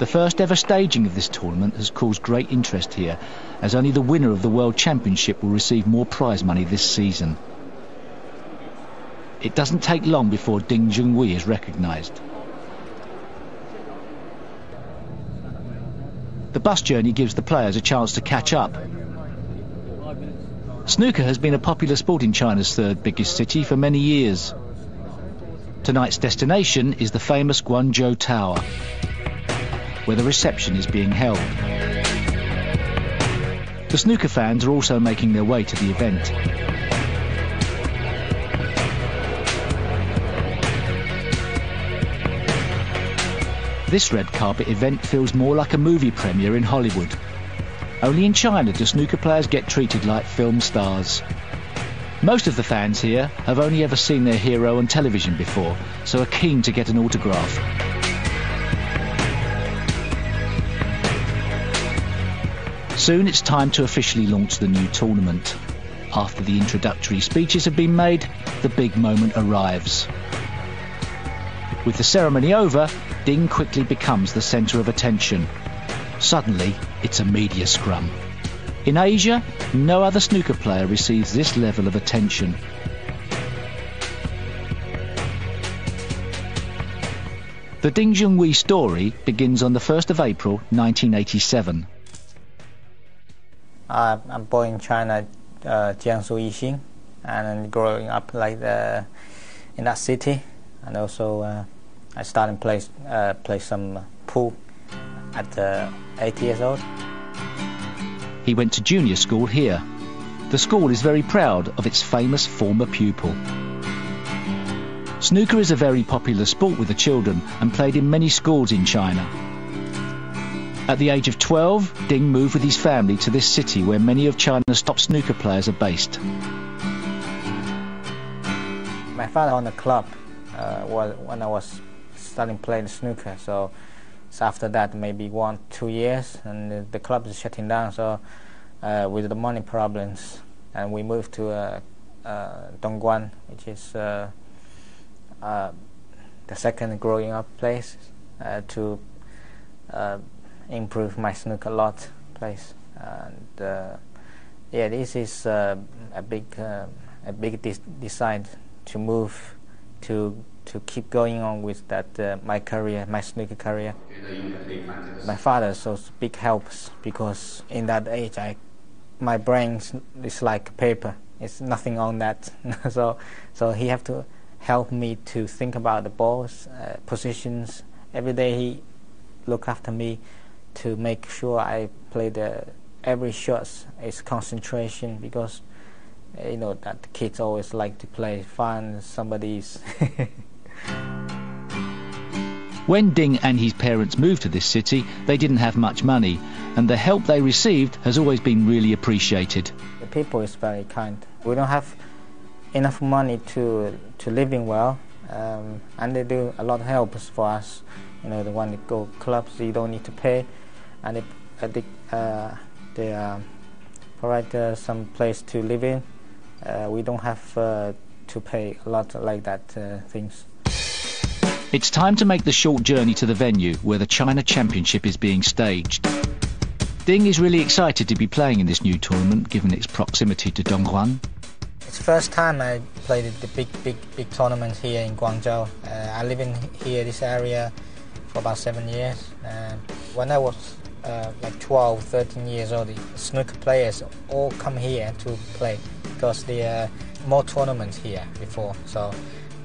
The first ever staging of this tournament has caused great interest here, as only the winner of the World Championship will receive more prize money this season. It doesn't take long before丁俊暉is recognised. The bus journey gives the players a chance to catch up. Snooker has been a popular sport in China's third biggest city for many years. Tonight's destination is the famous Guangzhou Tower, where the reception is being held. The snooker fans are also making their way to the event. This red carpet event feels more like a movie premiere in Hollywood. Only in China do snooker players get treated like film stars. Most of the fans here have only ever seen their hero on television before, so are keen to get an autograph. Soon it's time to officially launch the new tournament. After the introductory speeches have been made, the big moment arrives. With the ceremony over, Ding quickly becomes the centre of attention. Suddenly, it's a media scrum. In Asia, no other snooker player receives this level of attention. The丁俊暉story begins on the 1st of April 1987. I'm born in China, Jiangsu Yixing, and growing up like in that city, and also I started play some pool at 8 years old. He went to junior school here. The school is very proud of its famous former pupil. Snooker is a very popular sport with the children and played in many schools in China. At the age of 12, Ding moved with his family to this city where many of China's top snooker players are based. My father owned a club when I was starting playing snooker, so after that maybe 1-2 years, and the club is shutting down, so with the money problems, and we moved to Dongguan, which is the second growing up place to improve my snooker lot place. And yeah, this is a big decide to move to keep going on with that my career, my snooker career. My father so big helps, because in that age my brain is like paper. It's nothing on that. so he have to help me to think about the balls, positions. Every day he look after me to make sure I play every shot is concentration, because you know that kids always like to play fun somebody's. When Ding and his parents moved to this city, they didn't have much money, and the help they received has always been really appreciated. The people is very kind. We don't have enough money to live in well, and they do a lot of helps for us. You know, the one that go clubs, you don't need to pay, and they provide some place to live in. We don't have to pay a lot like that things. It's time to make the short journey to the venue where the China Championship is being staged. Ding is really excited to be playing in this new tournament, given its proximity to Dongguan. It's the first time I played the big tournament here in Guangzhou. I live in here, this area, for about 7 years. When I was like 12, 13 years old, the snooker players all come here to play, because there are more tournaments here before. So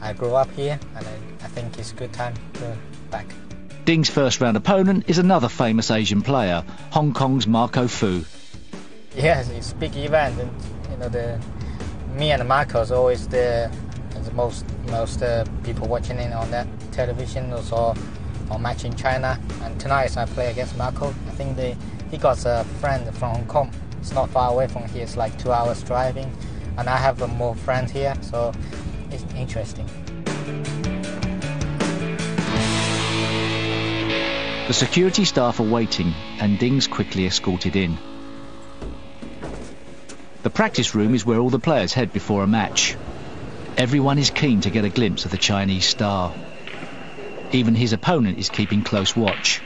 I grew up here, and I think it's a good time to go back. Ding's first round opponent is another famous Asian player, Hong Kong's Marco Fu. Yes, it's a big event, and you know, me and Marco's always the most people watching it on that television, also on match in China. And tonight I play against Marco. I think he got a friend from Hong Kong. It's not far away from here. It's like 2 hours driving, and I have more friends here, so it's interesting. The security staff are waiting, and Ding's quickly escorted in. The practice room is where all the players head before a match. Everyone is keen to get a glimpse of the Chinese star. Even his opponent is keeping close watch.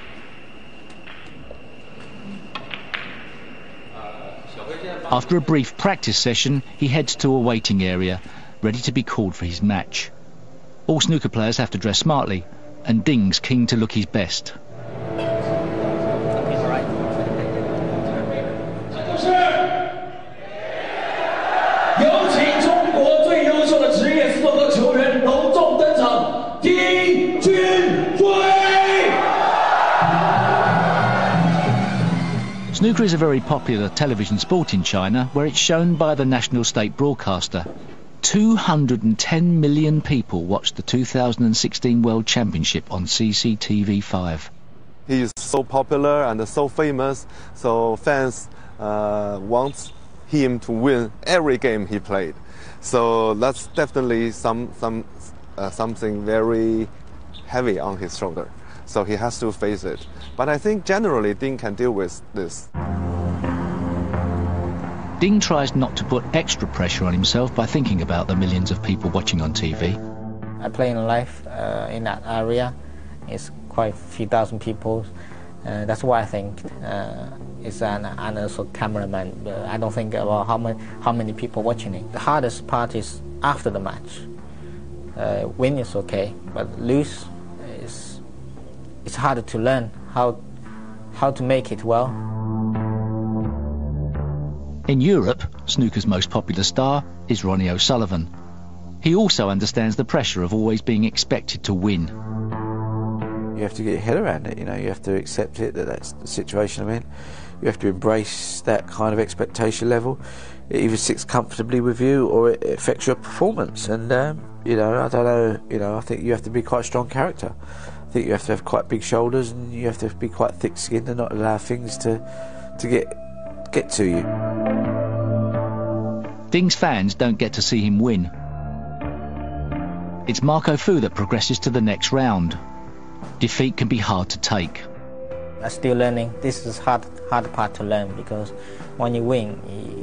After a brief practice session, he heads to a waiting area, ready to be called for his match. All snooker players have to dress smartly, and Ding's keen to look his best. Snooker is a very popular television sport in China, where it's shown by the national state broadcaster. 210 million people watched the 2016 World Championship on CCTV5. He is so popular and so famous, so fans want him to win every game he played. So that's definitely something very heavy on his shoulder. So he has to face it. But I think generally Ding can deal with this. Ding tries not to put extra pressure on himself by thinking about the millions of people watching on TV. I play in life in that area. It's quite a few thousand people. That's why I think it's and also cameraman. I don't think about how many people watching it. The hardest part is after the match. Win is okay, but lose it's harder to learn how to make it well. In Europe, snooker's most popular star is Ronnie O'Sullivan. He also understands the pressure of always being expected to win. You have to get your head around it, you know, you have to accept it, that's the situation I'm in. You have to embrace that kind of expectation level. It either sits comfortably with you or it affects your performance. And, you know, I don't know, you know, I think you have to be quite a strong character. I think you have to have quite big shoulders and you have to be quite thick-skinned and not allow things to get to you. Ding's fans don't get to see him win. It's Marco Fu that progresses to the next round. Defeat can be hard to take. I'm still learning. This is hard part to learn, because when you win,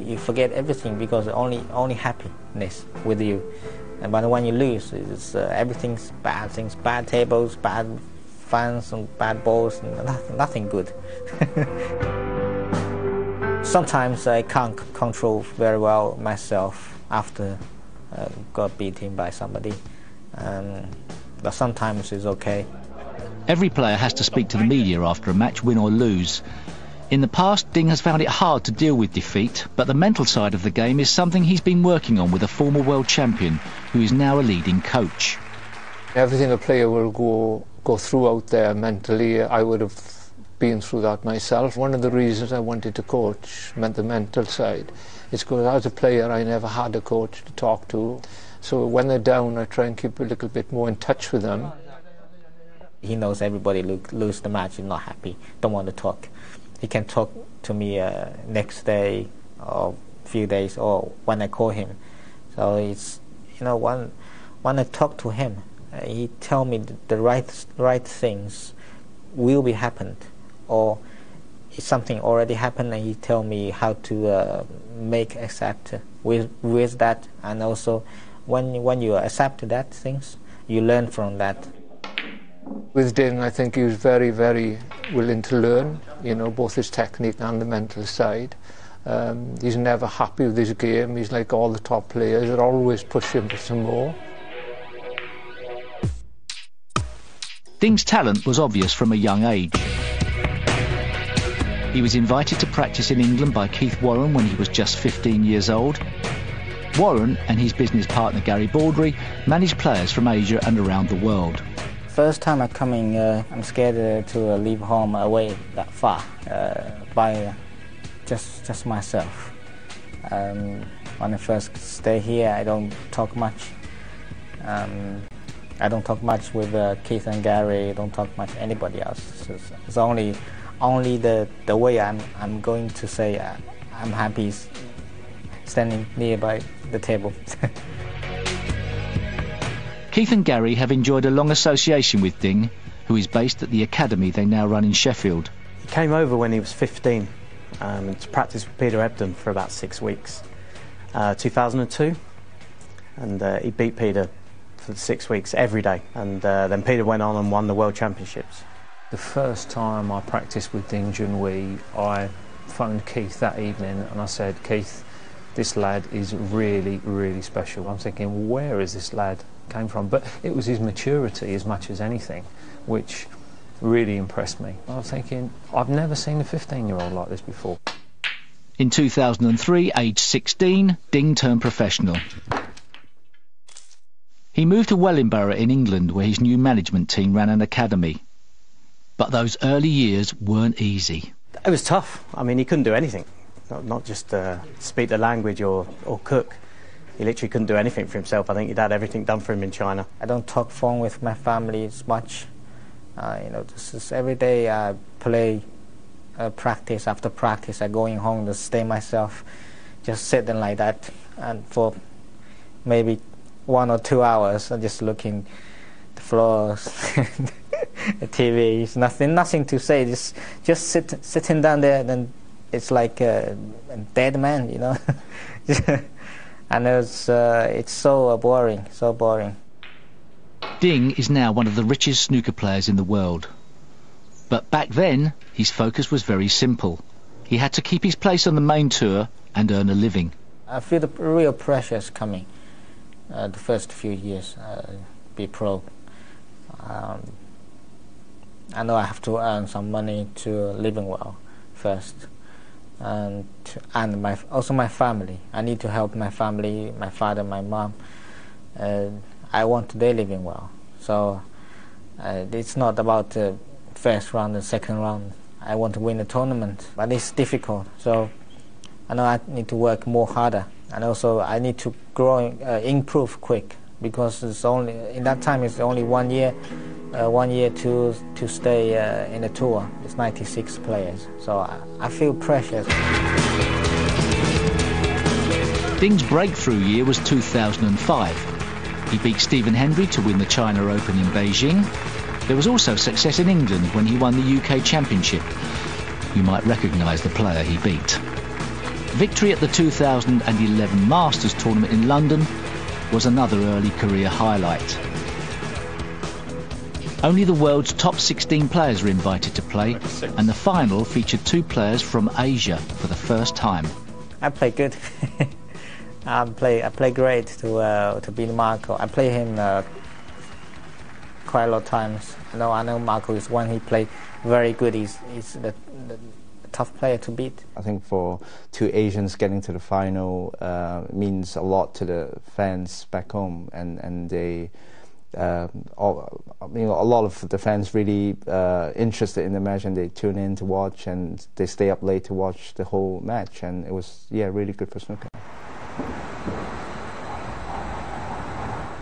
you forget everything, because only happiness with you. But when you lose, it's everything's bad things, bad tables, bad fans, and bad balls, and nothing good. Sometimes I can't control very well myself after got beaten by somebody, but sometimes it's okay. Every player has to speak to the media after a match, win or lose. In the past, Ding has found it hard to deal with defeat, but the mental side of the game is something he's been working on with a former world champion who is now a leading coach. Everything a player will go through out there mentally, I would have been through that myself. One of the reasons I wanted to coach meant the mental side. It's because as a player I never had a coach to talk to, so when they're down I try and keep a little bit more in touch with them. He knows everybody lose the match, he's not happy, don't want to talk. He can talk to me next day or few days or when I call him. So it's, you know, when I talk to him, he tell me the right things will be happened, or something already happened, and he tell me how to make accept with that. And also when you accept that things, you learn from that. With Ding, I think he was very, very willing to learn, you know, both his technique and the mental side. He's never happy with his game. He's like all the top players, they're always pushing for some more. Ding's talent was obvious from a young age. He was invited to practice in England by Keith Warren when he was just 15 years old. Warren and his business partner Gary Baldry managed players from Asia and around the world. First time I'm coming, I'm scared to leave home away that far by just myself. When I first stay here, I don't talk much. I don't talk much with Keith and Gary. I don't talk much anybody else. It's only the way I'm going to say I'm happy standing nearby the table. Keith and Gary have enjoyed a long association with Ding, who is based at the academy they now run in Sheffield. He came over when he was 15 to practice with Peter Ebdon for about 6 weeks, 2002, and he beat Peter for 6 weeks every day, and then Peter went on and won the World Championships. The first time I practiced with Ding Junhui, I found Keith that evening and I said, Keith, this lad is really, really special. I'm thinking, where is this lad came from? But it was his maturity as much as anything, which really impressed me. I was thinking, I've never seen a 15-year-old like this before. In 2003, aged 16, Ding turned professional. He moved to Wellingborough in England, where his new management team ran an academy. But those early years weren't easy. It was tough. I mean, he couldn't do anything. Not just speak the language or cook. He literally couldn't do anything for himself. I think he'd had everything done for him in China. I don't talk phone with my family as much. This is every day I play, practice after practice. I going home to stay myself, just sitting like that, and for maybe 1 or 2 hours, I'm just looking the floors, the TV. Nothing to say. Just sitting down there, then it's like a dead man, you know. And it's so boring, so boring. Ding is now one of the richest snooker players in the world. But back then, his focus was very simple. He had to keep his place on the main tour and earn a living. I feel the real pressure is coming. The first few years, be pro. I know I have to earn some money to living well first, and also my family. I need to help my family, my father, my mom. I want their living well. So it's not about the first round and second round. I want to win the tournament, but it's difficult. So I know I need to work more harder, and also I need to grow, improve quick, because it's only in that time it's only 1 year, 1 year to stay in the tour. It's 96 players, so I feel pressure. Ding's breakthrough year was 2005. He beat Stephen Hendry to win the China Open in Beijing. There was also success in England when he won the UK Championship. You might recognise the player he beat. Victory at the 2011 Masters tournament in London was another early career highlight. Only the world's top 16 players were invited to play, and the final featured 2 players from Asia for the first time. I play good. I play great to beat Marco. I play him quite a lot of times. I know Marco is one he played very good. He's the tough player to beat. I think for 2 Asians getting to the final means a lot to the fans back home, and they a lot of the fans really interested in the match, and they tune in to watch, and they stay up late to watch the whole match, and it was really good for snooker.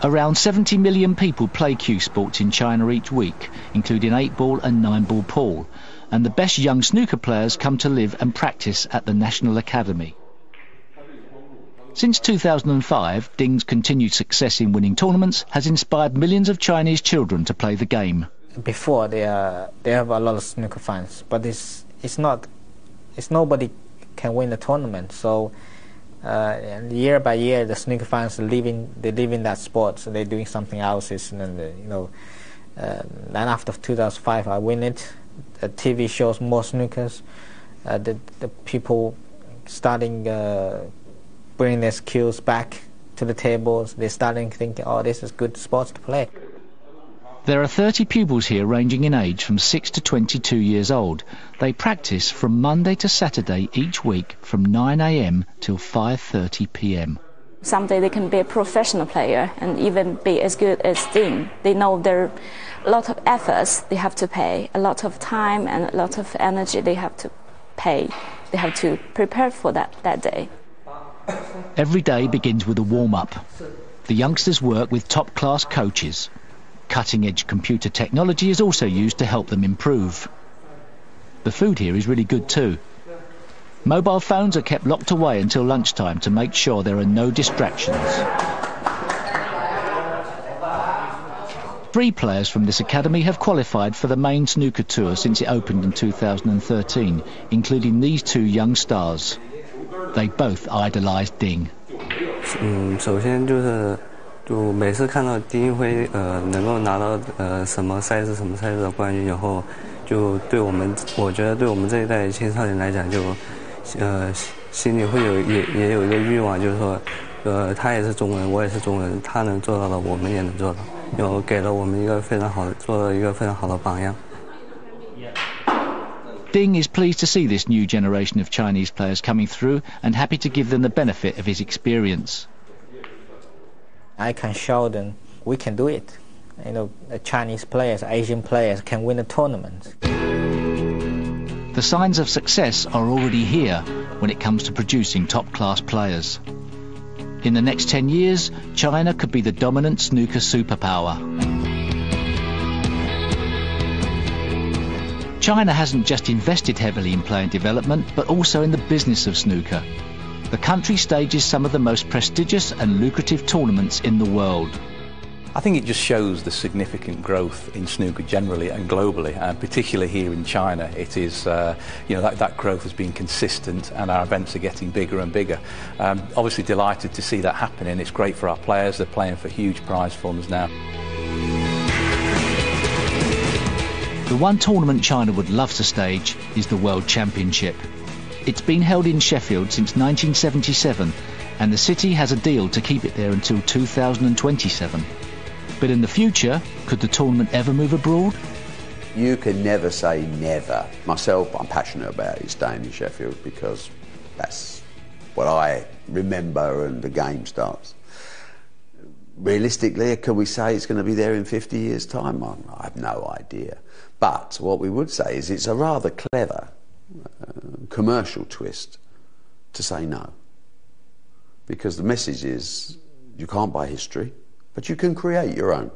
Around 70 million people play cue sports in China each week, including 8-ball and 9-ball pool, and the best young snooker players come to live and practice at the National Academy. Since 2005, Ding's continued success in winning tournaments has inspired millions of Chinese children to play the game. Before they have a lot of snooker fans, but it's nobody can win the tournament. So year by year, the snooker fans live in that sport. So they're doing something else, and then then after 2005, I win it. The TV shows more snookers. The people starting bringing their skills back to the tables. They're starting thinking, oh, this is good sports to play. There are 30 pupils here ranging in age from 6 to 22 years old. They practice from Monday to Saturday each week from 9 a.m. till 5:30 p.m. Someday they can be a professional player and even be as good as Ding. They know there are a lot of efforts they have to pay, a lot of time and a lot of energy they have to pay. They have to prepare for that day. Every day begins with a warm-up. The youngsters work with top-class coaches. Cutting-edge computer technology is also used to help them improve. The food here is really good too. Mobile phones are kept locked away until lunchtime to make sure there are no distractions. 3 players from this academy have qualified for the main snooker tour since it opened in 2013, including these 2 young stars. They both idolise Ding. 首先就每次看到丁辉能够拿到什么赛事的冠军以后，就我觉得对我们这一代青少年来讲，心里会也有一个欲望，就是说，他也是中国人，我也是中国人，他能做到的，我们也能做到，又给了我们一个非常好的，做了一个非常好的榜样。Ding is pleased to see this new generation of Chinese players coming through and happy to give them the benefit of his experience. I can show them we can do it. You know, the Chinese players, Asian players can win a tournament. The signs of success are already here when it comes to producing top-class players. In the next 10 years, China could be the dominant snooker superpower. China hasn't just invested heavily in player development, but also in the business of snooker. The country stages some of the most prestigious and lucrative tournaments in the world. I think it just shows the significant growth in snooker generally and globally, and particularly here in China. It is, that growth has been consistent, and our events are getting bigger and bigger. Obviously delighted to see that happening. It's great for our players. They're playing for huge prize funds now. The one tournament China would love to stage is the World Championship. It's been held in Sheffield since 1977, and the city has a deal to keep it there until 2027. But in the future, could the tournament ever move abroad? You can never say never. Myself, I'm passionate about it staying in Sheffield because that's what I remember and the game starts. Realistically, can we say it's going to be there in 50 years' time? I have no idea. But what we would say is it's a rather clever commercial twist to say no. Because the message is you can't buy history, but you can create your own.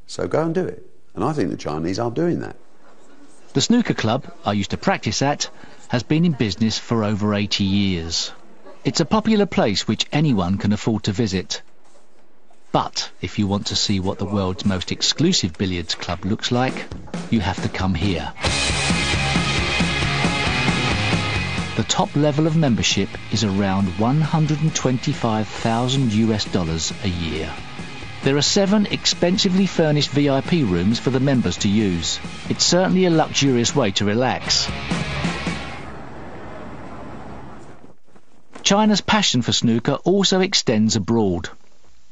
So go and do it. And I think the Chinese are doing that. The snooker club I used to practice at has been in business for over 80 years. It's a popular place which anyone can afford to visit. But if you want to see what the world's most exclusive billiards club looks like, you have to come here. The top level of membership is around $125,000 a year. There are 7 expensively furnished VIP rooms for the members to use. It's certainly a luxurious way to relax. China's passion for snooker also extends abroad.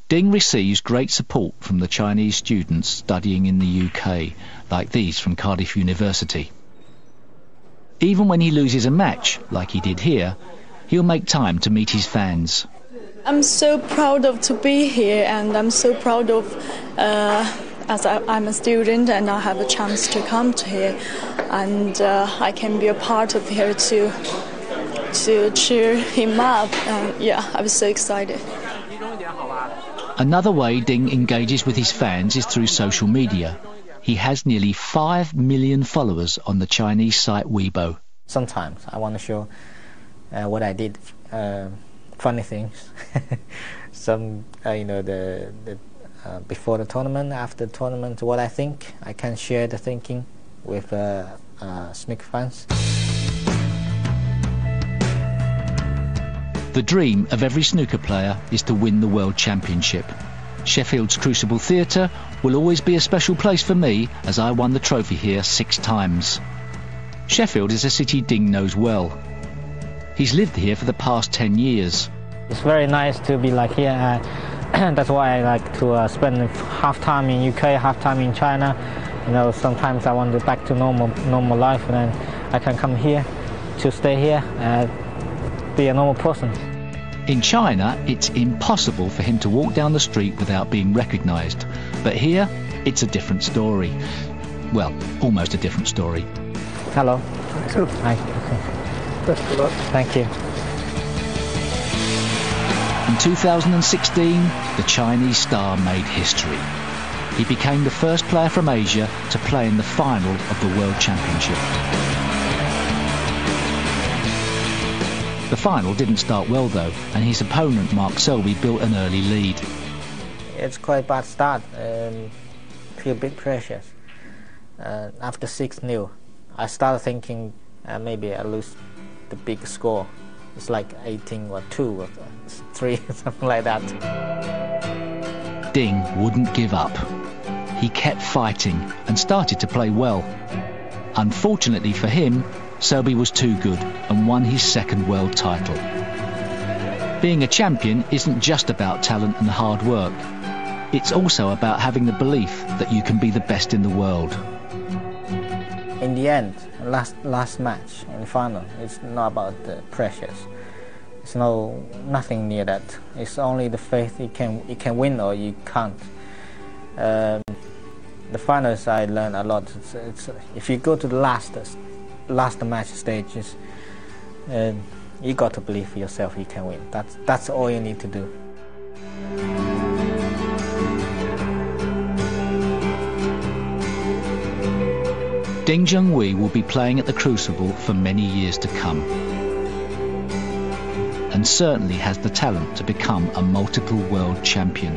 Ding receives great support from the Chinese students studying in the UK, like these from Cardiff University. Even when he loses a match, like he did here, he'll make time to meet his fans. I'm so proud to be here, and I'm so proud of, as I'm a student and I have a chance to come to here, and I can be a part of here to cheer him up, and yeah, I was so excited. Another way Ding engages with his fans is through social media. He has nearly 5 million followers on the Chinese site Weibo. Sometimes I want to show what I did, funny things. Some, before the tournament, after the tournament, what I think. I can share the thinking with snooker fans. The dream of every snooker player is to win the World Championship. Sheffield's Crucible Theatre will always be a special place for me, as I won the trophy here 6 times. Sheffield is a city Ding knows well. He's lived here for the past 10 years. It's very nice to be like here. That's why I like to spend half time in UK, half time in China. You know, sometimes I want to back to normal life, and then I can come here to stay here and be a normal person. In China, it's impossible for him to walk down the street without being recognised. But here, it's a different story. Well, almost a different story. Hello. Hi. Best of luck. Thank you. In 2016, the Chinese star made history. He became the first player from Asia to play in the final of the World Championship. The final didn't start well though, and his opponent Mark Selby built an early lead. It's quite a bad start. Feel a bit precious. After 6-0, I started thinking maybe I lose the big score. It's like 18 or 2 or 3, something like that. Ding wouldn't give up. He kept fighting and started to play well. Unfortunately for him, Selby was too good and won his second world title. Being a champion isn't just about talent and hard work. It's also about having the belief that you can be the best in the world. In the end, last match in the final, it's not about the pressures. It's nothing near that. It's only the faith you can win or you can't. The finals, I learned a lot. It's if you go to the last match stages, you got to believe yourself you can win. That's all you need to do. Ding Junhui will be playing at the Crucible for many years to come, and certainly has the talent to become a multiple world champion.